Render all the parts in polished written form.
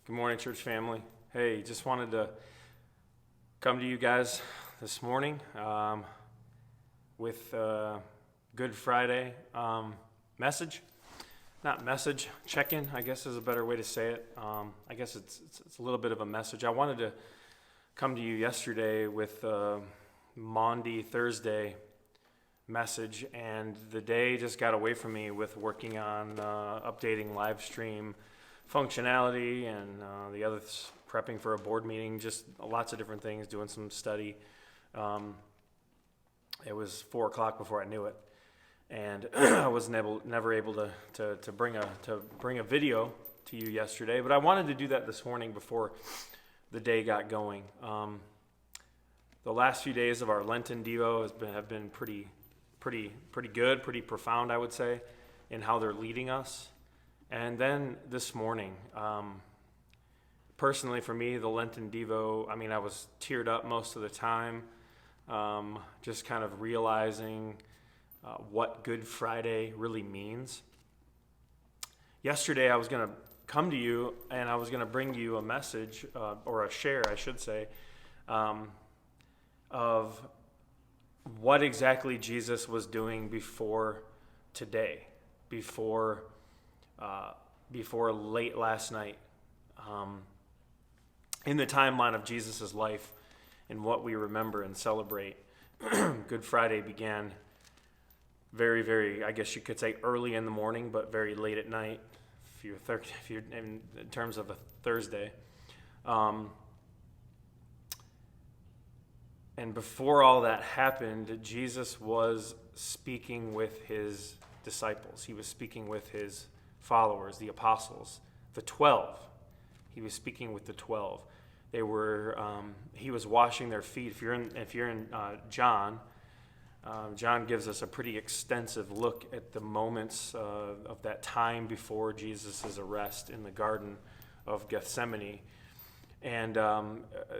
Good morning, church family. Hey, just wanted to come to you guys this morning with Good Friday message. Not message, check-in, I guess is a better way to say it. I guess it's a little bit of a message. I wanted to come to you yesterday with Maundy Thursday message, and the day just got away from me with working on updating live stream functionality and the others, prepping for a board meeting, just lots of different things, doing some study. It was 4 o'clock before I knew it, and I was never able to bring a video to you yesterday, but I wanted to do that this morning before the day got going. The last few days of our Lenten Devo have been pretty good, pretty profound, I would say, in how they're leading us. And then this morning, personally for me, the Lenten Devo, I was teared up most of the time, just kind of realizing what Good Friday really means. Yesterday, I was going to come to you, and I was going to bring you a message, or a share, I should say, of what exactly Jesus was doing before today, before late last night, in the timeline of Jesus' life and what we remember and celebrate. Good Friday began very, very, I guess you could say early in the morning, but very late at night, if you're in terms of a Thursday. And before all that happened, Jesus was speaking with his disciples. He was speaking with his followers, the apostles, the 12. He was speaking with the 12. They were. He was washing their feet. If you're in John, John gives us a pretty extensive look at the moments of that time before Jesus' arrest in the Garden of Gethsemane. And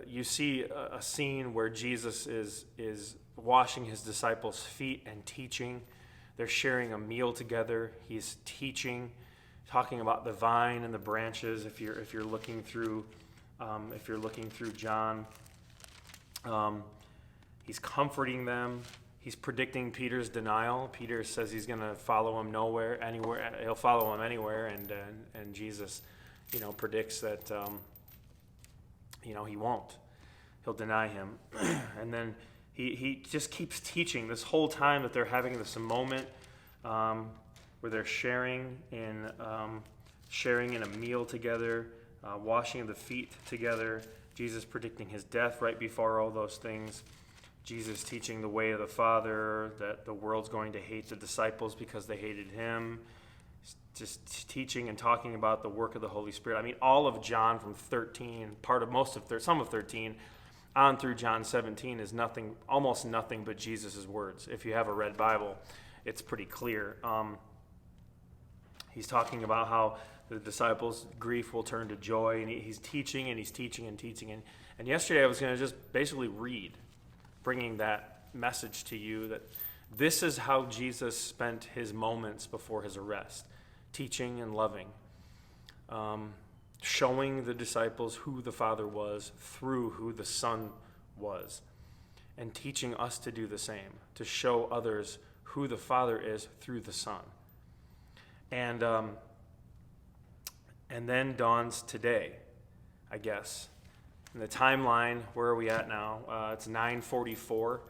you see a scene where Jesus is washing his disciples' feet and teaching. They're sharing a meal together. He's teaching, talking about the vine and the branches. If you're looking through John, he's comforting them. He's predicting Peter's denial. Peter says he's going to follow him anywhere. He'll follow him anywhere, and Jesus, predicts that. He won't. He'll deny him. And then he just keeps teaching this whole time that they're having this moment where they're sharing in a meal together, washing of the feet together, Jesus predicting his death right before all those things, Jesus teaching the way of the Father, that the world's going to hate the disciples because they hated him, just teaching and talking about the work of the Holy Spirit. All of John from 13, some of 13, on through John 17 is almost nothing but Jesus' words. If you have a red Bible, it's pretty clear. He's talking about how the disciples' grief will turn to joy, and he's teaching and he's teaching and teaching. And yesterday I was going to just basically read, bringing that message to you, that this is how Jesus spent his moments before his arrest. Teaching and loving, showing the disciples who the Father was through who the Son was, and teaching us to do the same, to show others who the Father is through the Son. And then dawns today, I guess. In the timeline, where are we at now? It's 9:44.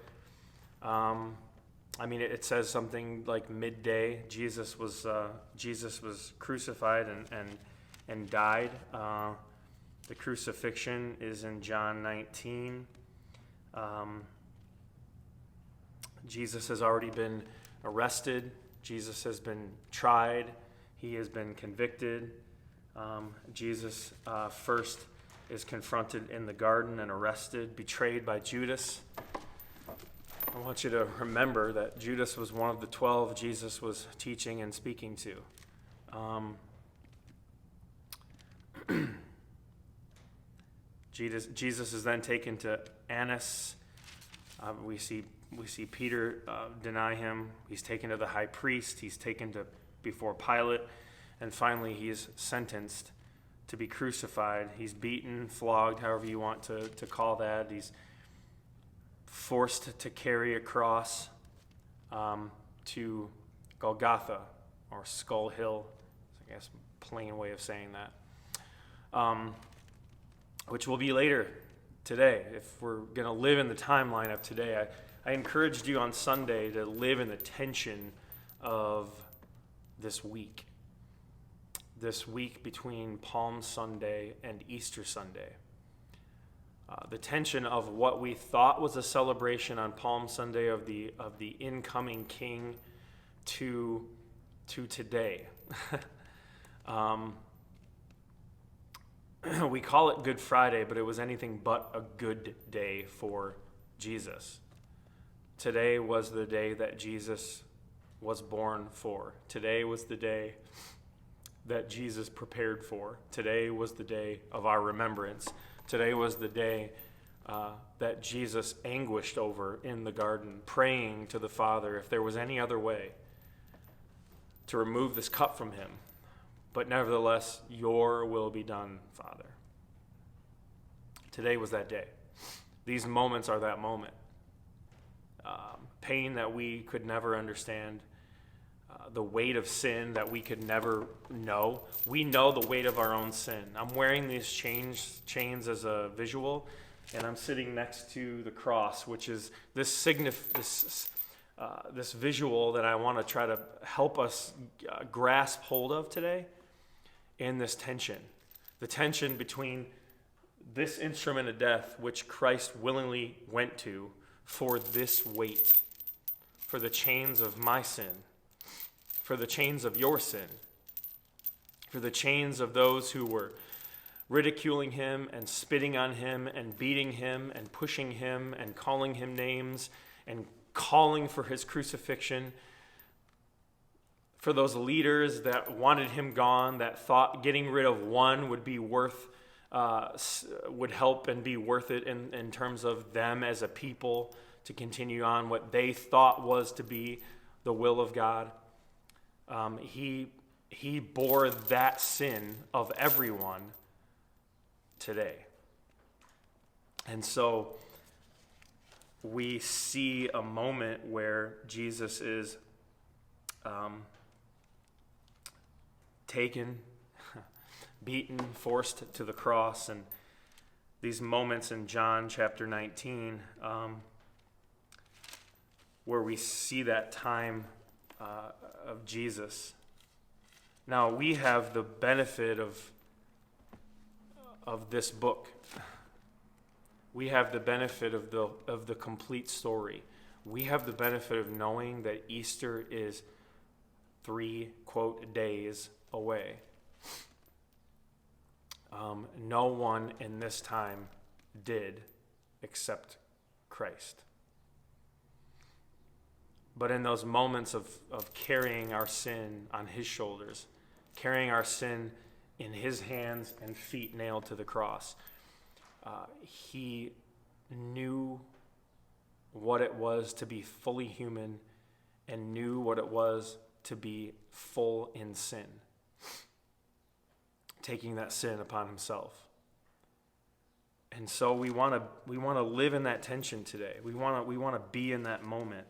It says something like midday. Jesus was crucified and died. The crucifixion is in John 19. Jesus has already been arrested. Jesus has been tried. He has been convicted. Jesus first is confronted in the garden and arrested, betrayed by Judas. I want you to remember that Judas was one of the 12 Jesus was teaching and speaking to. Jesus is then taken to Annas. We see Peter deny him. He's taken to the high priest. He's taken to before Pilate, and finally he is sentenced to be crucified. He's beaten, flogged, however you want to call that. He's forced to carry a cross to Golgotha, or Skull Hill, I guess plain way of saying that, which will be later today. If we're going to live in the timeline of today, I encouraged you on Sunday to live in the tension of this week between Palm Sunday and Easter Sunday. The tension of what we thought was a celebration on Palm Sunday of the incoming King to today. We call it Good Friday, but it was anything but a good day for Jesus. Today was the day that Jesus was born for. Today was the day that Jesus prepared for. Today was the day of our remembrance. Today was the day that Jesus anguished over in the garden, praying to the Father if there was any other way to remove this cup from him. But nevertheless, your will be done, Father. Today was that day. These moments are that moment. Pain that we could never understand. The weight of sin that we could never know. We know the weight of our own sin. I'm wearing these chains as a visual, and I'm sitting next to the cross, which is this visual that I want to try to help us grasp hold of today in this tension. The tension between this instrument of death, which Christ willingly went to for this weight, for the chains of my sin, for the chains of your sin, for the chains of those who were ridiculing him and spitting on him and beating him and pushing him and calling him names and calling for his crucifixion, for those leaders that wanted him gone, that thought getting rid of one would be would help and be worth it in terms of them as a people to continue on what they thought was to be the will of God. He bore that sin of everyone today. And so we see a moment where Jesus is taken, beaten, forced to the cross, and these moments in John chapter 19 where we see that time of Jesus. Now, we have the benefit of this book. We have the benefit of the complete story. We have the benefit of knowing that Easter is 3, quote, days away. No one in this time did except Christ. But in those moments of carrying our sin on his shoulders, carrying our sin in his hands and feet nailed to the cross, he knew what it was to be fully human and knew what it was to be full in sin, taking that sin upon himself. And so we want to live in that tension today. We want to be in that moment.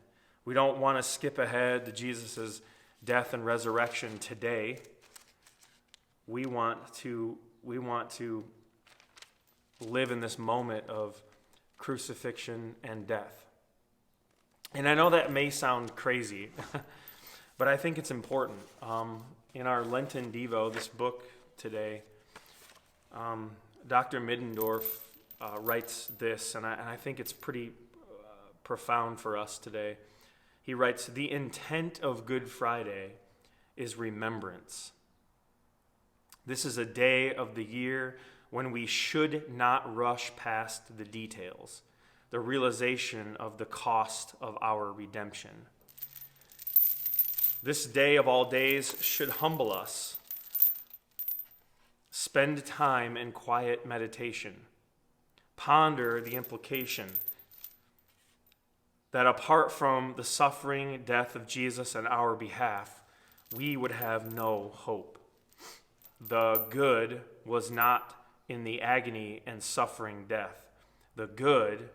We don't want to skip ahead to Jesus' death and resurrection today. We want to live in this moment of crucifixion and death. And I know that may sound crazy, but I think it's important. In our Lenten Devo, this book today, Dr. Middendorf writes this, and I think it's pretty profound for us today. He writes, "The intent of Good Friday is remembrance. This is a day of the year when we should not rush past the details, the realization of the cost of our redemption. This day of all days should humble us. Spend time in quiet meditation. Ponder the implication that apart from the suffering death of Jesus on our behalf, we would have no hope. The good was not in the agony and suffering death. The good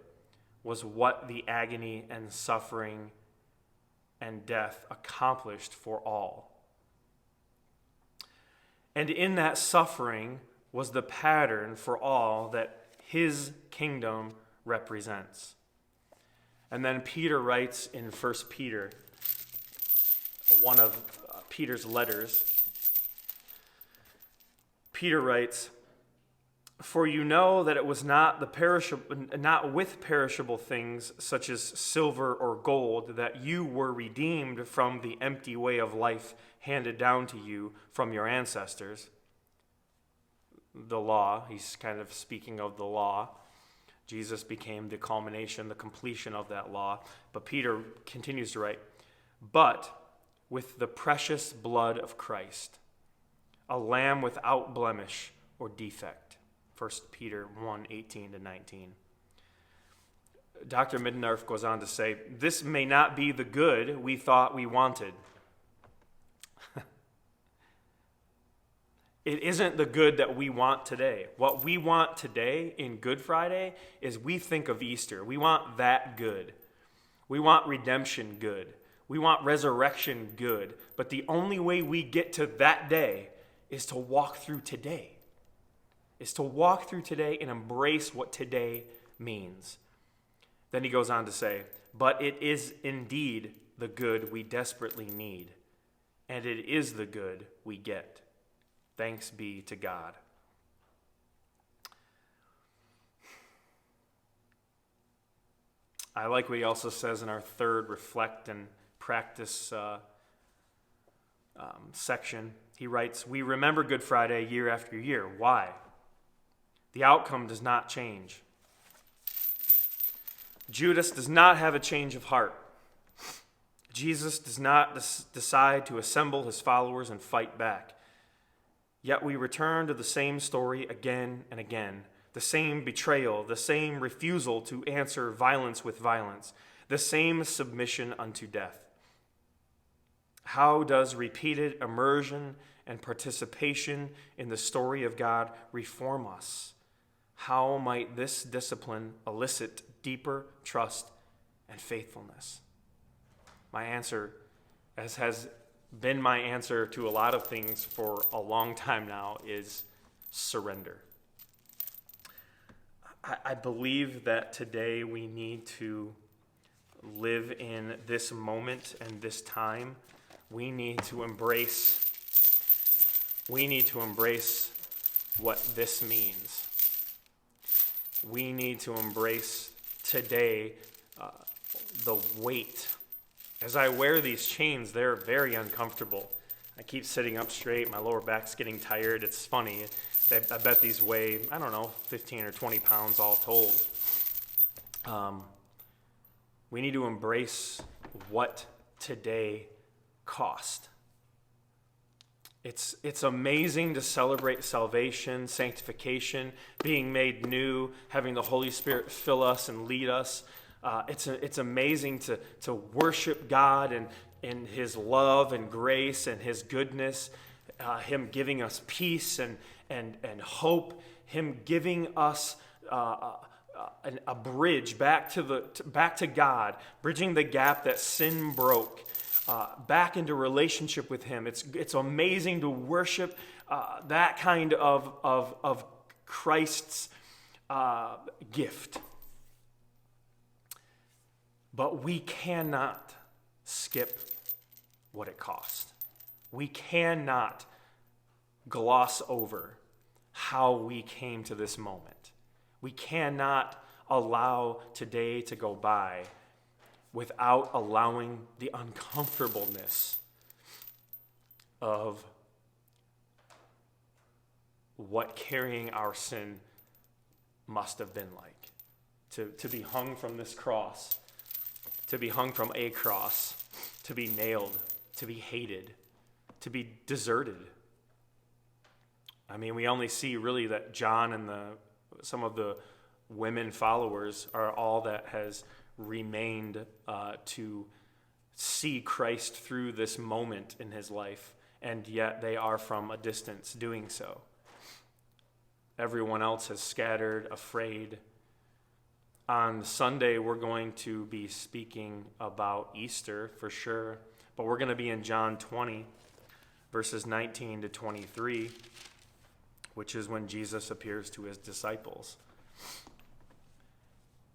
was what the agony and suffering and death accomplished for all. And in that suffering was the pattern for all that his kingdom represents. And then Peter writes in 1 Peter, one of Peter's letters, Peter writes, "For you know that it was not with perishable things such as silver or gold that you were redeemed from the empty way of life handed down to you from your ancestors." The law, he's kind of speaking of the law. Jesus became the culmination, the completion of that law. But Peter continues to write, "But with the precious blood of Christ, a lamb without blemish or defect." 1 Peter 1:18-19. Dr. Middendorf goes on to say, "This may not be the good we thought we wanted." It isn't the good that we want today. What we want today in Good Friday is we think of Easter. We want that good. We want redemption good. We want resurrection good. But the only way we get to that day is to walk through today. Is to walk through today and embrace what today means. Then he goes on to say, "But it is indeed the good we desperately need, and it is the good we get. Thanks be to God." I like what he also says in our third reflect and practice section. He writes, "We remember Good Friday year after year. Why? The outcome does not change. Judas does not have a change of heart. Jesus does not decide to assemble his followers and fight back. Yet we return to the same story again and again, the same betrayal, the same refusal to answer violence with violence, the same submission unto death. How does repeated immersion and participation in the story of God reform us? How might this discipline elicit deeper trust and faithfulness?" My answer, as has been my answer to a lot of things for a long time now, is surrender. I believe that today we need to live in this moment and this time. We need to embrace what this means. We need to embrace today the weight. As I wear these chains, they're very uncomfortable. I keep sitting up straight. My lower back's getting tired. It's funny. I bet these weigh, 15 or 20 pounds all told. We need to embrace what today cost. It's amazing to celebrate salvation, sanctification, being made new, having the Holy Spirit fill us and lead us. It's amazing to worship God and in His love and grace and His goodness, Him giving us peace and hope, Him giving us a bridge back to God, bridging the gap that sin broke. Back into relationship with Him. It's amazing to worship that kind of Christ's gift. But we cannot skip what it cost. We cannot gloss over how we came to this moment. We cannot allow today to go by without allowing the uncomfortableness of what carrying our sin must have been like. To be hung from this cross, to be hung from a cross, to be nailed, to be hated, to be deserted. I mean, we only see really that John and some of the women followers are all that has remained to see Christ through this moment in his life and yet they are from a distance doing so. Everyone else has scattered, afraid. On Sunday, we're going to be speaking about Easter for sure, but we're going to be in John 20, verses 19 to 23, which is when Jesus appears to his disciples.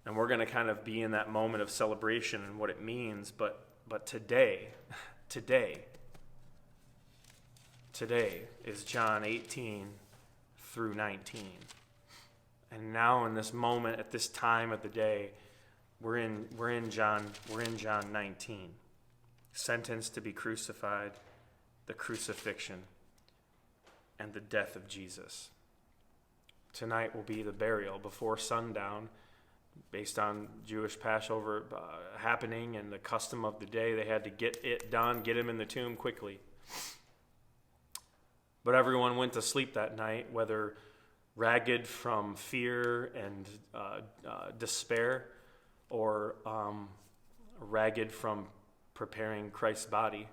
And we're going to kind of be in that moment of celebration and what it means, but today is John 18 through 19. And now in this moment, at this time of the day, we're in John 19. Sentenced to be crucified, the crucifixion, and the death of Jesus. Tonight will be the burial before sundown, based on Jewish Passover happening and the custom of the day. They had to get it done, get him in the tomb quickly. But everyone went to sleep that night, whether ragged from fear and despair, or ragged from preparing Christ's body,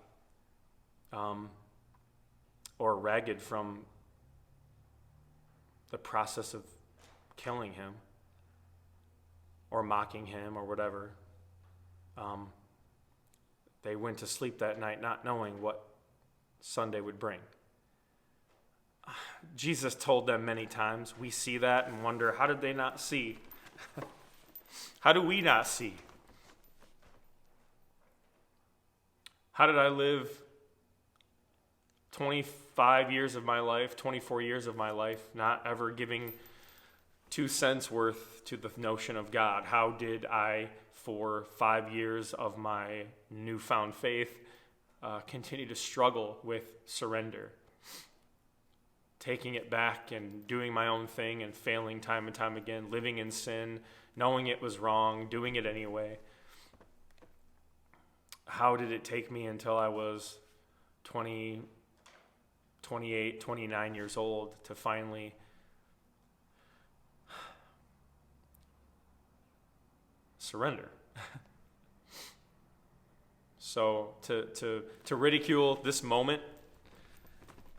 or ragged from the process of killing him, or mocking him, or whatever. They went to sleep that night not knowing what Sunday would bring. Jesus told them many times. We see that and wonder, how did they not see? How do we not see? How did I live 25 years of my life, 24 years of my life, not ever giving 2 cents worth to the notion of God? How did I, for 5 years of my newfound faith, continue to struggle with surrender? Taking it back and doing my own thing and failing time and time again, living in sin, knowing it was wrong, doing it anyway. How did it take me until I was 20, 28, 29 years old to finally surrender? So to ridicule this moment,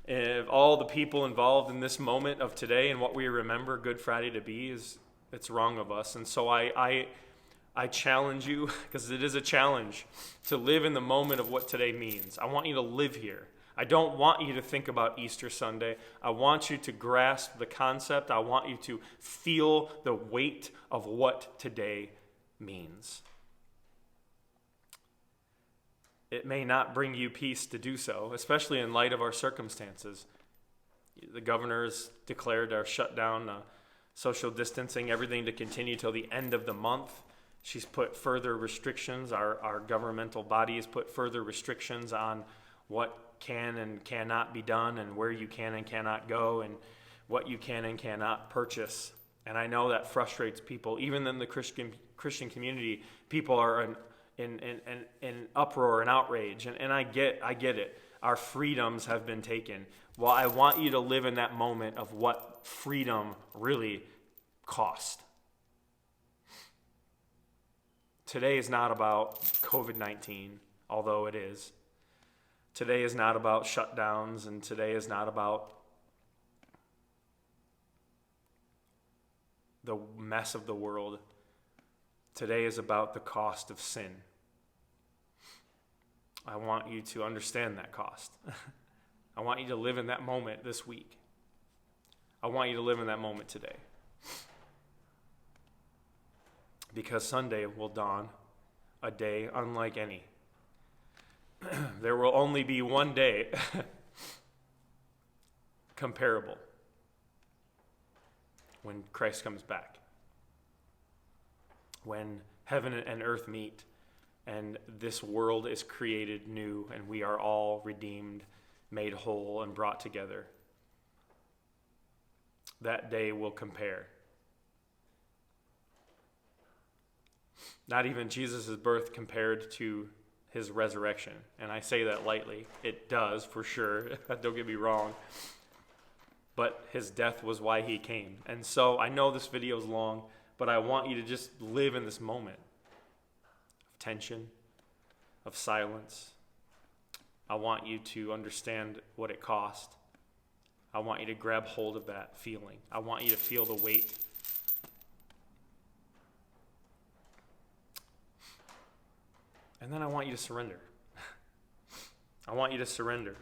of all the people involved in this moment of today and what we remember Good Friday to be, it's wrong of us. And so I challenge you, because it is a challenge, to live in the moment of what today means. I want you to live here. I don't want you to think about Easter Sunday. I want you to grasp the concept. I want you to feel the weight of what today means. It may not bring you peace to do so, especially in light of our circumstances. The governor's declared our shutdown, social distancing, everything to continue till the end of the month. She's put further restrictions. Our governmental body has put further restrictions on what can and cannot be done, and where you can and cannot go, and what you can and cannot purchase. And I know that frustrates people. Even in the Christian community, people are in uproar and outrage, and I get it. Our freedoms have been taken. Well, I want you to live in that moment of what freedom really cost. Today is not about COVID-19, although it is. Today is not about shutdowns, and today is not about the mess of the world. Today is about the cost of sin. I want you to understand that cost. I want you to live in that moment this week. I want you to live in that moment today. Because Sunday will dawn, a day unlike any. There will only be one day comparable when Christ comes back. When heaven and earth meet and this world is created new and we are all redeemed, made whole, and brought together. That day will compare. Not even Jesus' birth compared to his resurrection. And I say that lightly. It does, for sure. Don't get me wrong. But his death was why he came. And so I know this video is long, but I want you to just live in this moment of tension, of silence, I want you to understand what it cost. I want you to grab hold of that feeling. I want you to feel the weight. And then I want you to surrender. I want you to surrender.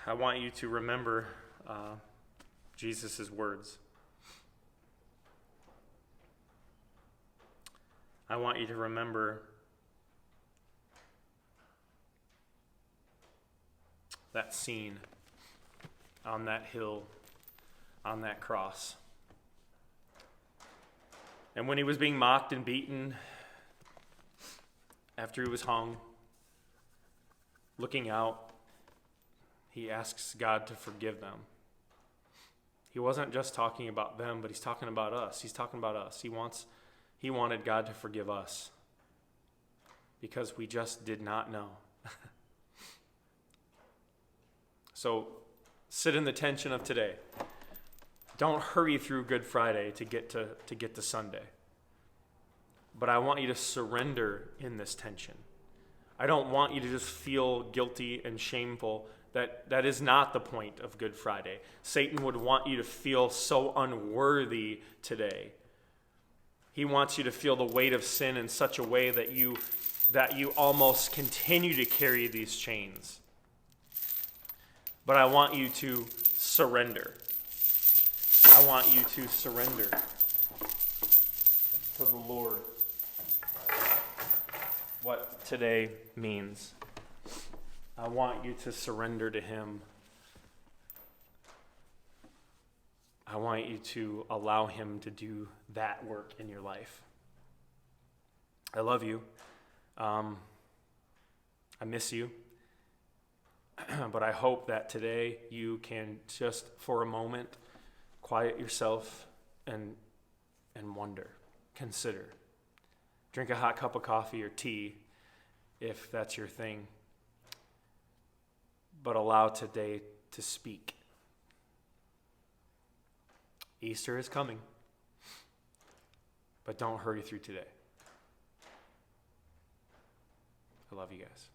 I want you to remember Jesus' words. I want you to remember that scene on that hill, on that cross. And when he was being mocked and beaten, after he was hung, looking out, he asks God to forgive them. He wasn't just talking about them, but he's talking about us. He's talking about us. He wanted God to forgive us because we just did not know. So sit in the tension of today. Don't hurry through Good Friday to get to Sunday. But I want you to surrender in this tension. I don't want you to just feel guilty and shameful. That is not the point of Good Friday. Satan would want you to feel so unworthy today. He wants you to feel the weight of sin in such a way that you almost continue to carry these chains. But I want you to surrender. I want you to surrender to the Lord what today means. I want you to surrender to Him. I want you to allow Him to do that work in your life. I love you. I miss you. But I hope that today you can just for a moment quiet yourself and wonder, consider. Drink a hot cup of coffee or tea if that's your thing. But allow today to speak. Easter is coming, but don't hurry through today. I love you guys.